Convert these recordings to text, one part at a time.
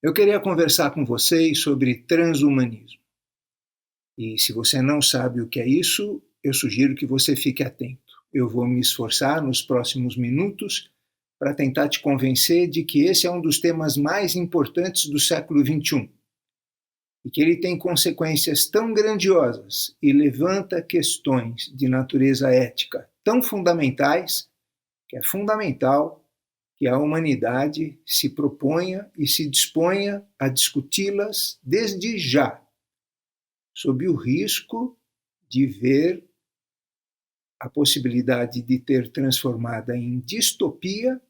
Eu queria conversar com vocês sobre transhumanismo. E se você não sabe o que é isso, eu sugiro que você fique atento. Eu vou me esforçar nos próximos minutos para tentar te convencer de que esse é um dos temas mais importantes do século XXI e que ele tem consequências tão grandiosas e levanta questões de natureza ética tão fundamentais que é fundamental que a humanidade se proponha e se disponha a discuti-las desde já, sob o risco de ver a possibilidade de ter transformada em distopia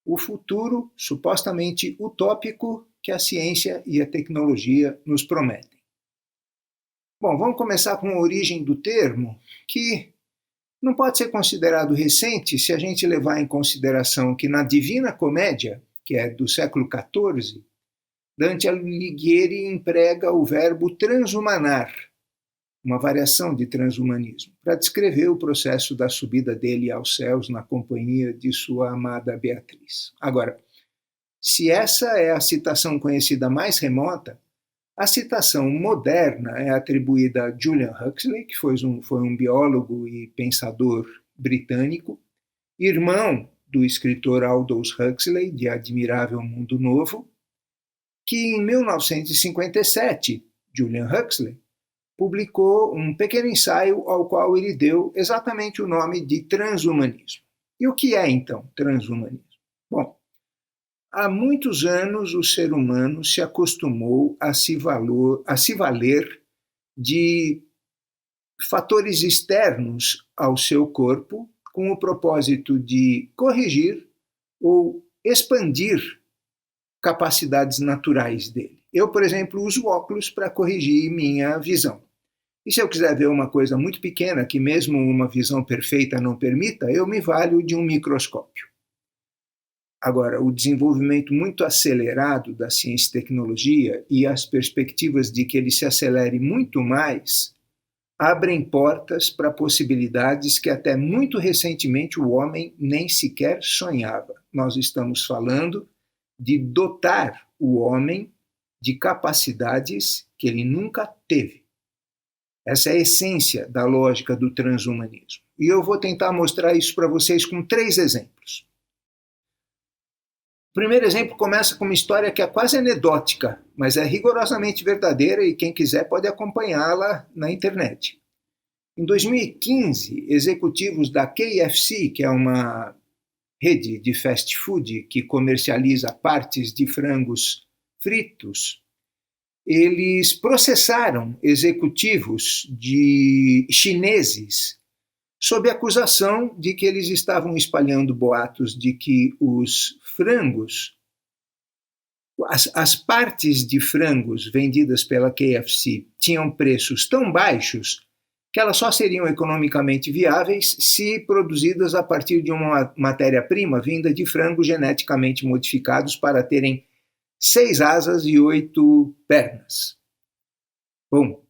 o futuro supostamente utópico que a ciência e a tecnologia nos prometem. Bom, vamos começar com a origem do termo, que não pode ser considerado recente se a gente levar em consideração que na Divina Comédia, que é do século XIV, Dante Alighieri emprega o verbo transhumanar, uma variação de transhumanismo, para descrever o processo da subida dele aos céus na companhia de sua amada Beatriz. Agora, se essa é a citação conhecida mais remota, a citação moderna é atribuída a Julian Huxley, que foi um biólogo e pensador britânico, irmão do escritor Aldous Huxley, de Admirável Mundo Novo, que em 1957, Julian Huxley publicou um pequeno ensaio ao qual ele deu exatamente o nome de transhumanismo. E o que é, então, transhumanismo? Bom, há muitos anos o ser humano se acostumou a se valer de fatores externos ao seu corpo com o propósito de corrigir ou expandir capacidades naturais dele. Eu, por exemplo, uso óculos para corrigir minha visão. E se eu quiser ver uma coisa muito pequena, que mesmo uma visão perfeita não permita, eu me valho de um microscópio. Agora, o desenvolvimento muito acelerado da ciência e tecnologia e as perspectivas de que ele se acelere muito mais abrem portas para possibilidades que até muito recentemente o homem nem sequer sonhava. Nós estamos falando de dotar o homem de capacidades que ele nunca teve. Essa é a essência da lógica do transhumanismo. E eu vou tentar mostrar isso para vocês com 3 exemplos. O primeiro exemplo começa com uma história que é quase anedótica, mas é rigorosamente verdadeira e quem quiser pode acompanhá-la na internet. Em 2015, executivos da KFC, que é uma rede de fast food que comercializa partes de frangos fritos, eles processaram executivos chineses sob acusação de que eles estavam espalhando boatos de que os frangos, as partes de frangos vendidas pela KFC tinham preços tão baixos que elas só seriam economicamente viáveis se produzidas a partir de uma matéria-prima vinda de frangos geneticamente modificados para terem 6 asas e 8 pernas. Bom,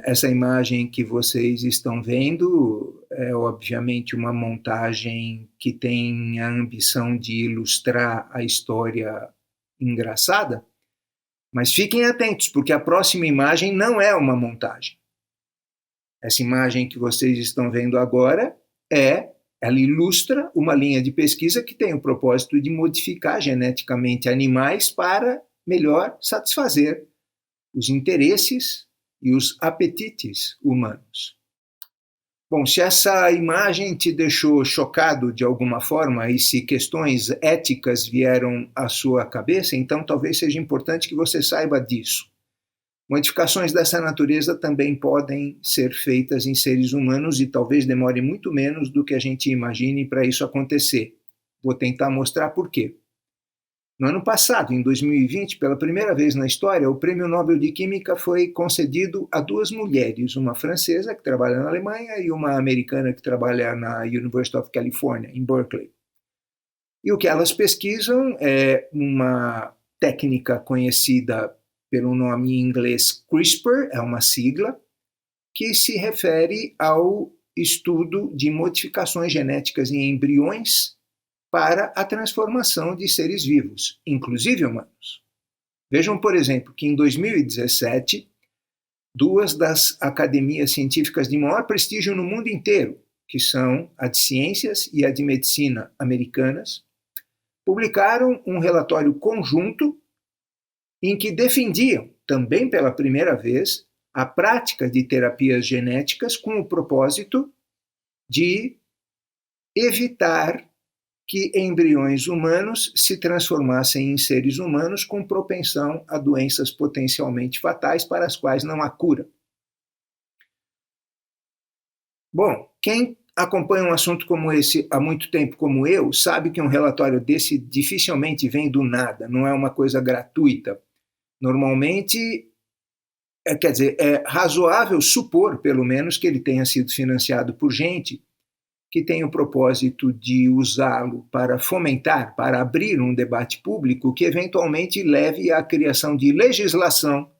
essa imagem que vocês estão vendo é obviamente uma montagem que tem a ambição de ilustrar a história engraçada, mas fiquem atentos, porque a próxima imagem não é uma montagem. Essa imagem que vocês estão vendo agora ela ilustra uma linha de pesquisa que tem o propósito de modificar geneticamente animais para melhor satisfazer os interesses e os apetites humanos. Bom, se essa imagem te deixou chocado de alguma forma e se questões éticas vieram à sua cabeça, então talvez seja importante que você saiba disso. Modificações dessa natureza também podem ser feitas em seres humanos e talvez demore muito menos do que a gente imagine para isso acontecer. Vou tentar mostrar por quê. No ano passado, em 2020, pela primeira vez na história, o Prêmio Nobel de Química foi concedido a 2 mulheres, uma francesa que trabalha na Alemanha e uma americana que trabalha na University of California, em Berkeley. E o que elas pesquisam é uma técnica conhecida pelo nome em inglês CRISPR, é uma sigla, que se refere ao estudo de modificações genéticas em embriões para a transformação de seres vivos, inclusive humanos. Vejam, por exemplo, que em 2017, duas das academias científicas de maior prestígio no mundo inteiro, que são a de Ciências e a de Medicina americanas, publicaram um relatório conjunto em que defendiam, também pela primeira vez, a prática de terapias genéticas com o propósito de evitar que embriões humanos se transformassem em seres humanos com propensão a doenças potencialmente fatais para as quais não há cura. Bom, quem acompanha um assunto como esse há muito tempo, como eu, sabe que um relatório desse dificilmente vem do nada, não é uma coisa gratuita. Normalmente, quer dizer, é razoável supor, pelo menos, que ele tenha sido financiado por gente que tem o propósito de usá-lo para fomentar, para abrir um debate público que eventualmente leve à criação de legislação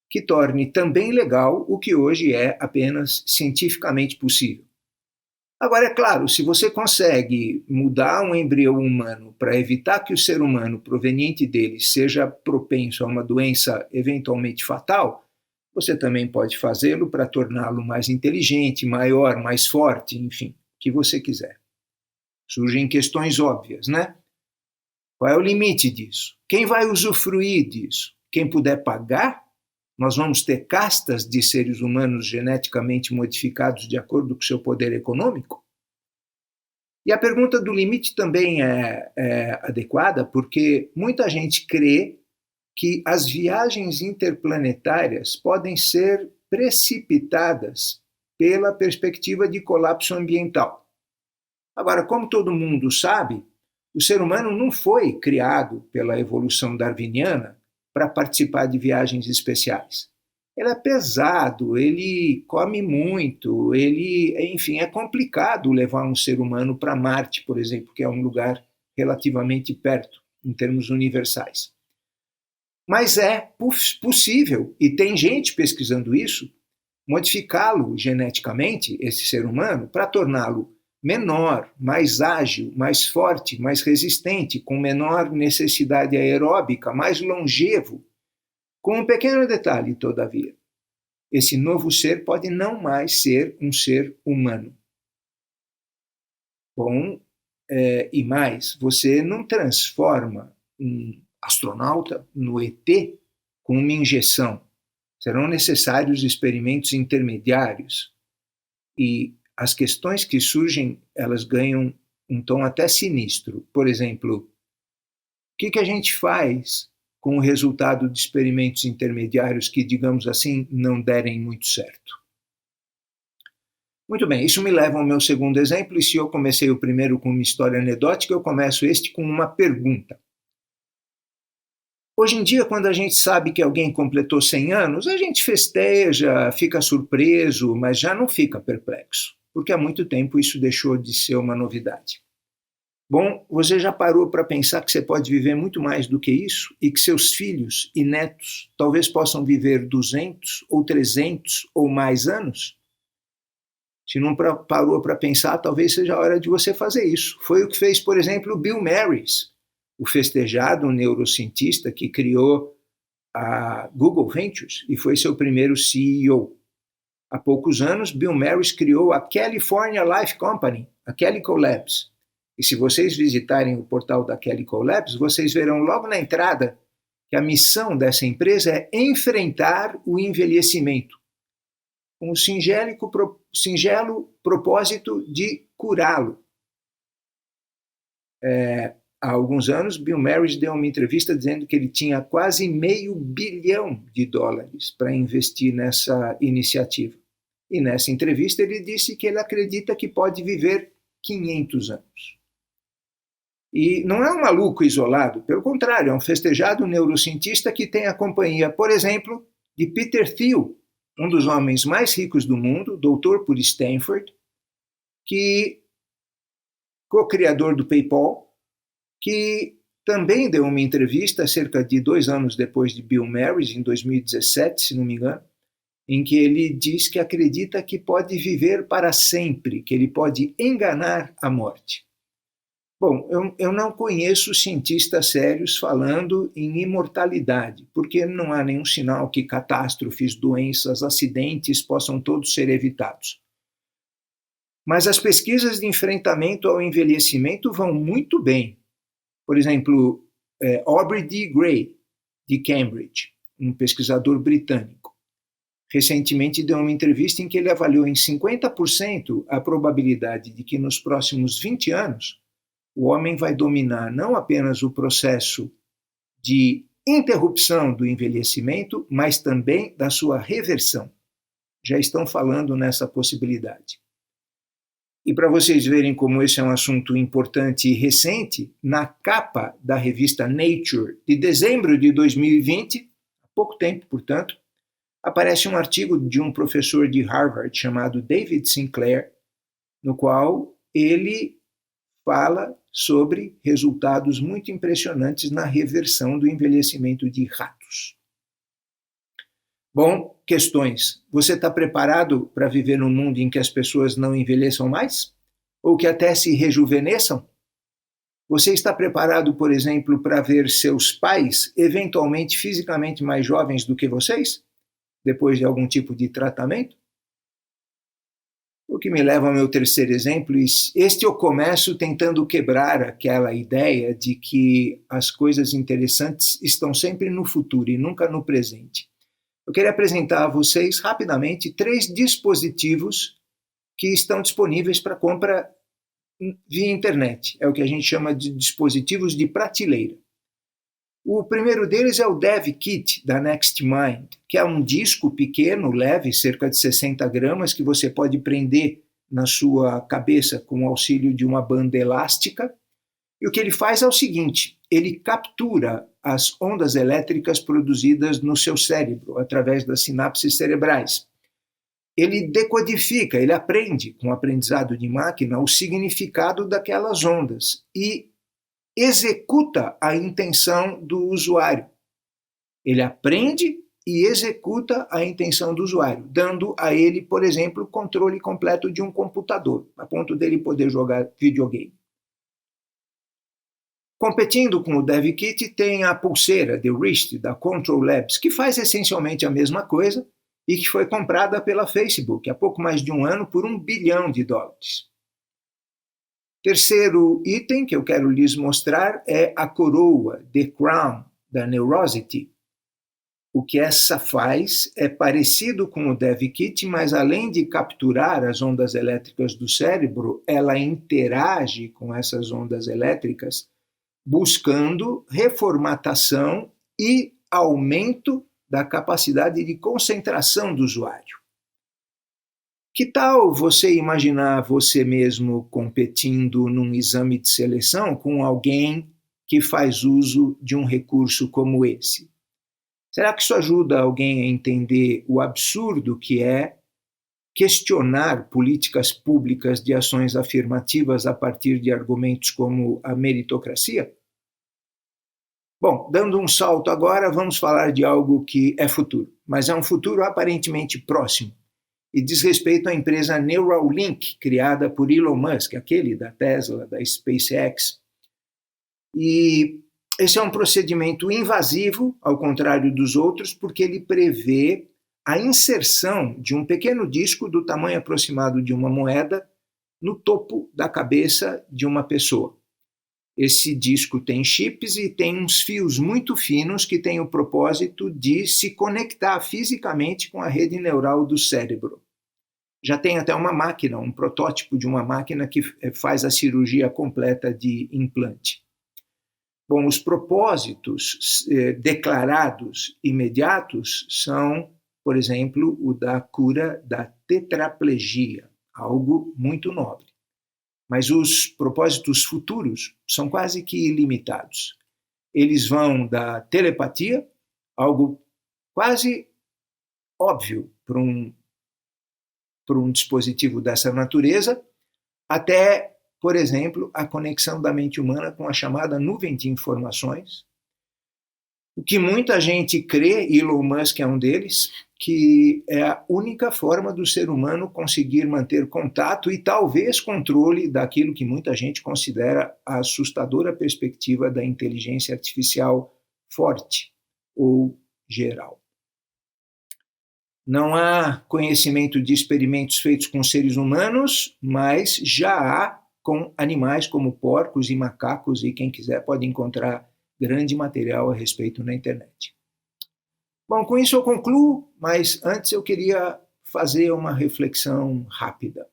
que torne também legal o que hoje é apenas cientificamente possível. Agora, é claro, se você consegue mudar um embrião humano para evitar que o ser humano proveniente dele seja propenso a uma doença eventualmente fatal, você também pode fazê-lo para torná-lo mais inteligente, maior, mais forte, enfim, o que você quiser. Surgem questões óbvias, né? Qual é o limite disso? Quem vai usufruir disso? Quem puder pagar? Nós vamos ter castas de seres humanos geneticamente modificados de acordo com o seu poder econômico? E a pergunta do limite também é adequada, porque muita gente crê que as viagens interplanetárias podem ser precipitadas pela perspectiva de colapso ambiental. Agora, como todo mundo sabe, o ser humano não foi criado pela evolução darwiniana para participar de viagens especiais. Ele é pesado, ele come muito, enfim, é complicado levar um ser humano para Marte, por exemplo, que é um lugar relativamente perto, em termos universais. Mas é possível, e tem gente pesquisando isso, modificá-lo geneticamente, esse ser humano, para torná-lo menor, mais ágil, mais forte, mais resistente, com menor necessidade aeróbica, mais longevo. Com um pequeno detalhe, todavia: esse novo ser pode não mais ser um ser humano. Bom, e mais, você não transforma um astronauta no ET com uma injeção. Serão necessários experimentos intermediários. E as questões que surgem, elas ganham um tom até sinistro. Por exemplo, o que a gente faz com o resultado de experimentos intermediários que, digamos assim, não derem muito certo? Muito bem, isso me leva ao meu segundo exemplo, e se eu comecei o primeiro com uma história anedótica, eu começo este com uma pergunta. Hoje em dia, quando a gente sabe que alguém completou 100 anos, a gente festeja, fica surpreso, mas já não fica perplexo, porque há muito tempo isso deixou de ser uma novidade. Bom, você já parou para pensar que você pode viver muito mais do que isso e que seus filhos e netos talvez possam viver 200 ou 300 ou mais anos? Se não parou para pensar, talvez seja a hora de você fazer isso. Foi o que fez, por exemplo, o Bill Marys, o festejado neurocientista que criou a Google Ventures e foi seu primeiro CEO. Há poucos anos, Bill Marys criou a California Life Company, a Calico Labs. E se vocês visitarem o portal da Calico Labs, vocês verão logo na entrada que a missão dessa empresa é enfrentar o envelhecimento, com o singelo propósito de curá-lo. Há alguns anos, Bill Marys deu uma entrevista dizendo que ele tinha quase $500 bilhão para investir nessa iniciativa. E nessa entrevista ele disse que ele acredita que pode viver 500 anos. E não é um maluco isolado, pelo contrário, é um festejado neurocientista que tem a companhia, por exemplo, de Peter Thiel, um dos homens mais ricos do mundo, doutor por Stanford, que co-criador do PayPal, que também deu uma entrevista cerca de 2 anos depois de Bill Marys, em 2017, se não me engano, em que ele diz que acredita que pode viver para sempre, que ele pode enganar a morte. Bom, eu não conheço cientistas sérios falando em imortalidade, porque não há nenhum sinal que catástrofes, doenças, acidentes possam todos ser evitados. Mas as pesquisas de enfrentamento ao envelhecimento vão muito bem. Por exemplo, Aubrey D. Gray, de Cambridge, um pesquisador britânico, recentemente deu uma entrevista em que ele avaliou em 50% a probabilidade de que nos próximos 20 anos o homem vai dominar não apenas o processo de interrupção do envelhecimento, mas também da sua reversão. Já estão falando nessa possibilidade. E para vocês verem como esse é um assunto importante e recente, na capa da revista Nature de dezembro de 2020, há pouco tempo, portanto, aparece um artigo de um professor de Harvard chamado David Sinclair, no qual ele fala sobre resultados muito impressionantes na reversão do envelhecimento de ratos. Bom, questões. Você está preparado para viver num mundo em que as pessoas não envelheçam mais? Ou que até se rejuvenesçam? Você está preparado, por exemplo, para ver seus pais eventualmente fisicamente mais jovens do que vocês, depois de algum tipo de tratamento? O que me leva ao meu terceiro exemplo, este eu começo tentando quebrar aquela ideia de que as coisas interessantes estão sempre no futuro e nunca no presente. Eu queria apresentar a vocês rapidamente 3 dispositivos que estão disponíveis para compra via internet. É o que a gente chama de dispositivos de prateleira. O primeiro deles é o Dev Kit da NextMind, que é um disco pequeno, leve, cerca de 60 gramas, que você pode prender na sua cabeça com o auxílio de uma banda elástica. E o que ele faz é o seguinte: ele captura as ondas elétricas produzidas no seu cérebro, através das sinapses cerebrais. Ele decodifica, ele aprende, com o aprendizado de máquina, o significado daquelas ondas e executa a intenção do usuário. Ele aprende e executa a intenção do usuário, dando a ele, por exemplo, controle completo de um computador, a ponto dele poder jogar videogame. Competindo com o DevKit tem a pulseira The Wrist da Control Labs, que faz essencialmente a mesma coisa e que foi comprada pela Facebook há pouco mais de um ano por $1 bilhão. Terceiro item que eu quero lhes mostrar é a coroa The Crown da Neurosity. O que essa faz é parecido com o DevKit, mas além de capturar as ondas elétricas do cérebro, ela interage com essas ondas elétricas, buscando reformatação e aumento da capacidade de concentração do usuário. Que tal você imaginar você mesmo competindo num exame de seleção com alguém que faz uso de um recurso como esse? Será que isso ajuda alguém a entender o absurdo que é questionar políticas públicas de ações afirmativas a partir de argumentos como a meritocracia? Bom, dando um salto agora, vamos falar de algo que é futuro, mas é um futuro aparentemente próximo e diz respeito à empresa Neuralink, criada por Elon Musk, aquele da Tesla, da SpaceX. E esse é um procedimento invasivo, ao contrário dos outros, porque ele prevê a inserção de um pequeno disco do tamanho aproximado de uma moeda no topo da cabeça de uma pessoa. Esse disco tem chips e tem uns fios muito finos que têm o propósito de se conectar fisicamente com a rede neural do cérebro. Já tem até uma máquina, um protótipo de uma máquina que faz a cirurgia completa de implante. Bom, os propósitos declarados imediatos são, por exemplo, o da cura da tetraplegia, algo muito nobre. Mas os propósitos futuros são quase que ilimitados. Eles vão da telepatia, algo quase óbvio para um dispositivo dessa natureza, até, por exemplo, a conexão da mente humana com a chamada nuvem de informações. O que muita gente crê, Elon Musk é um deles, que é a única forma do ser humano conseguir manter contato e talvez controle daquilo que muita gente considera a assustadora perspectiva da inteligência artificial forte ou geral. Não há conhecimento de experimentos feitos com seres humanos, mas já há com animais como porcos e macacos, e quem quiser pode encontrar grande material a respeito na internet. Bom, com isso eu concluo, mas antes eu queria fazer uma reflexão rápida,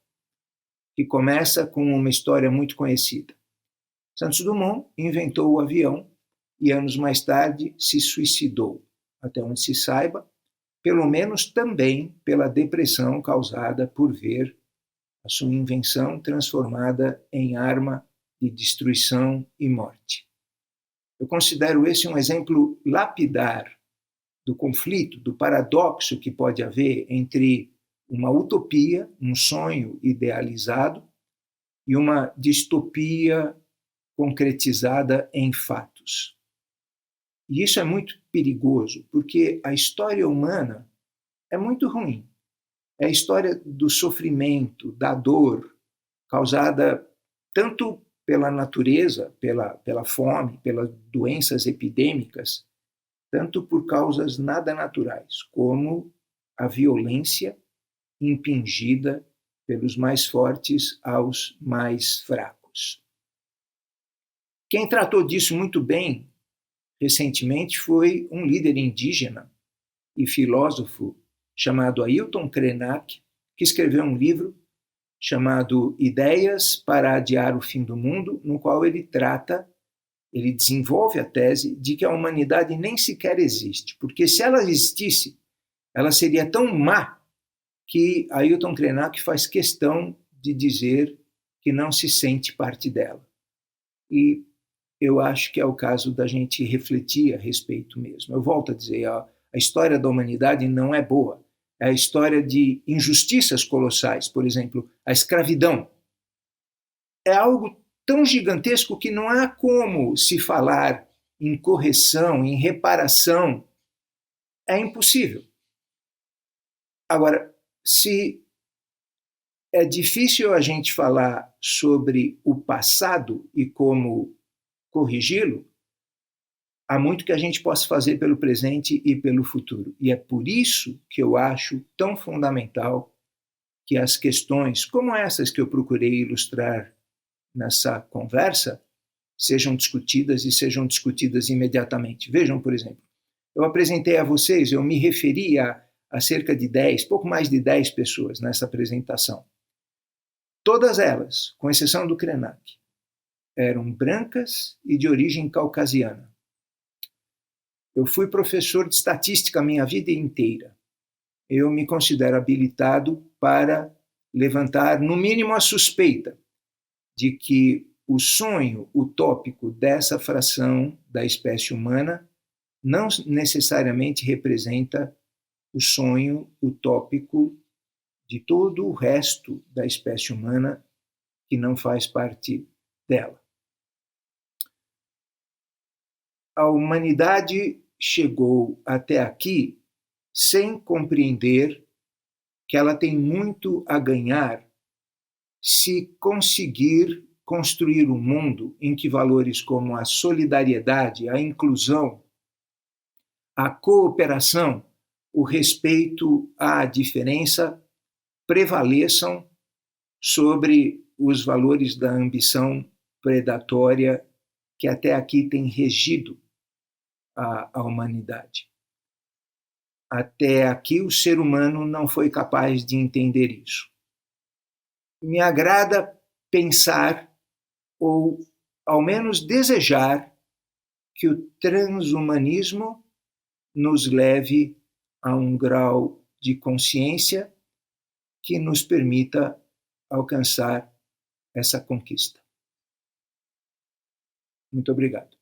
que começa com uma história muito conhecida. Santos Dumont inventou o avião e anos mais tarde se suicidou, até onde se saiba, pelo menos também pela depressão causada por ver a sua invenção transformada em arma de destruição e morte. Eu considero esse um exemplo lapidar do conflito, do paradoxo que pode haver entre uma utopia, um sonho idealizado, e uma distopia concretizada em fatos. E isso é muito perigoso, porque a história humana é muito ruim. É a história do sofrimento, da dor, causada tanto pela natureza, pela fome, pelas doenças epidêmicas, tanto por causas nada naturais, como a violência impingida pelos mais fortes aos mais fracos. Quem tratou disso muito bem recentemente foi um líder indígena e filósofo chamado Ailton Krenak, que escreveu um livro chamado Ideias para Adiar o Fim do Mundo, no qual ele desenvolve a tese de que a humanidade nem sequer existe, porque se ela existisse, ela seria tão má que Ailton Krenak faz questão de dizer que não se sente parte dela. E eu acho que é o caso da gente refletir a respeito mesmo. Eu volto a dizer, a história da humanidade não é boa. É a história de injustiças colossais, por exemplo, a escravidão. É algo tão gigantesco que não há como se falar em correção, em reparação. É impossível. Agora, se é difícil a gente falar sobre o passado e como corrigi-lo, há muito que a gente possa fazer pelo presente e pelo futuro. E é por isso que eu acho tão fundamental que as questões como essas que eu procurei ilustrar nessa conversa sejam discutidas e sejam discutidas imediatamente. Vejam, por exemplo, eu apresentei a vocês, eu me referi a cerca de 10, pouco mais de 10 pessoas nessa apresentação. Todas elas, com exceção do Krenak, eram brancas e de origem caucasiana. Eu fui professor de estatística a minha vida inteira. Eu me considero habilitado para levantar, no mínimo, a suspeita de que o sonho utópico dessa fração da espécie humana não necessariamente representa o sonho utópico de todo o resto da espécie humana que não faz parte dela. A humanidade chegou até aqui sem compreender que ela tem muito a ganhar se conseguir construir um mundo em que valores como a solidariedade, a inclusão, a cooperação, o respeito à diferença prevaleçam sobre os valores da ambição predatória que até aqui tem regido a humanidade. Até aqui o ser humano não foi capaz de entender isso. Me agrada pensar, ou ao menos desejar, que o transhumanismo nos leve a um grau de consciência que nos permita alcançar essa conquista. Muito obrigado.